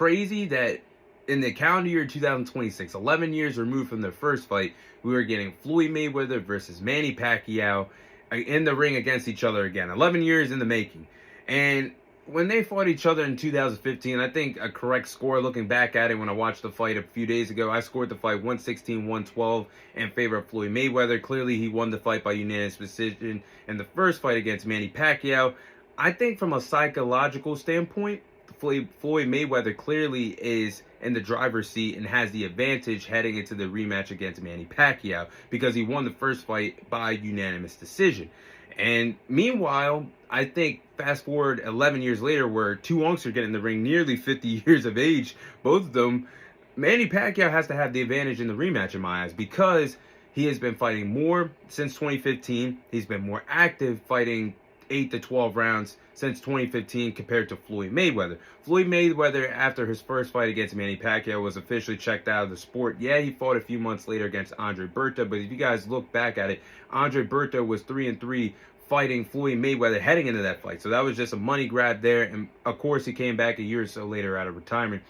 crazy that in the calendar year 2026, 11 years removed from their first fight, we were getting Floyd Mayweather versus Manny Pacquiao in the ring against each other again. 11 years in the making. And when they fought each other in 2015, I think a correct score looking back at it when I watched the fight a few days ago, I scored the fight 116-112 in favor of Floyd Mayweather. Clearly, he won the fight by unanimous decision in the first fight against Manny Pacquiao. I think from a psychological standpoint, Floyd Mayweather clearly is in the driver's seat and has the advantage heading into the rematch against Manny Pacquiao because he won the first fight by unanimous decision. And meanwhile, I think fast forward 11 years later, where two youngsters get in the ring, nearly 50 years of age, both of them, Manny Pacquiao has to have the advantage in the rematch in my eyes because he has been fighting more since 2015. He's been more active, fighting 8 to 12 rounds since 2015 compared to Floyd Mayweather. Floyd Mayweather, after his first fight against Manny Pacquiao, was officially checked out of the sport. Yeah, he fought a few months later against Andre Berta, but if you guys look back at it, Andre Berta was 3-3 fighting Floyd Mayweather heading into that fight. So that was just a money grab there. And of course, he came back a year or so later out of retirement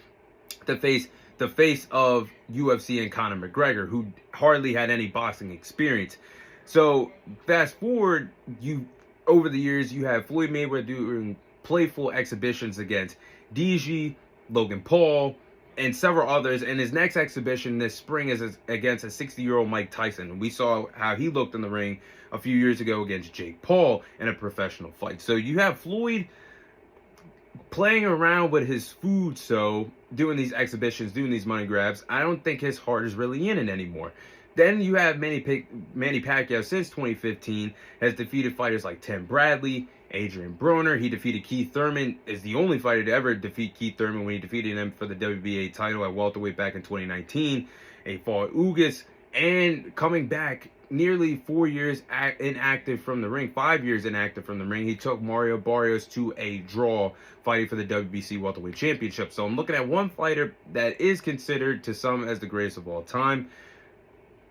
to face the face of UFC and Conor McGregor, who hardly had any boxing experience. So fast forward, over the years, you have Floyd Mayweather doing playful exhibitions against DG, Logan Paul, and several others. And his next exhibition this spring is against a 60-year-old Mike Tyson. We saw how he looked in the ring a few years ago against Jake Paul in a professional fight. So you have Floyd playing around with his food, so doing these exhibitions, doing these money grabs. I don't think his heart is really in it anymore. Then you have Manny Pacquiao since 2015 has defeated fighters like Tim Bradley, Adrian Broner. He defeated Keith Thurman, is the only fighter to ever defeat Keith Thurman when he defeated him for the WBA title at welterweight back in 2019. He fought Ugas, and coming back nearly 4 years inactive from the ring, 5 years inactive from the ring, he took Mario Barrios to a draw fighting for the WBC welterweight championship. So I'm looking at one fighter that is considered to some as the greatest of all time.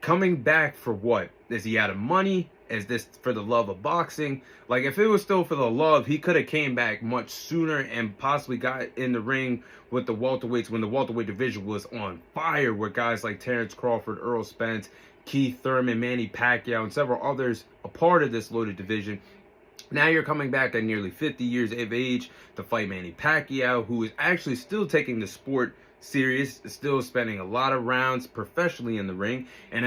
Coming back for what? Is he out of money? Is this for the love of boxing? Like, if it was still for the love, he could have came back much sooner and possibly got in the ring with the welterweights when the welterweight division was on fire, with guys like Terrence Crawford, Earl Spence, Keith Thurman, Manny Pacquiao, and several others a part of this loaded division. Now you're coming back at nearly 50 years of age to fight Manny Pacquiao, who is actually still taking the sport serious, still spending a lot of rounds professionally in the ring, and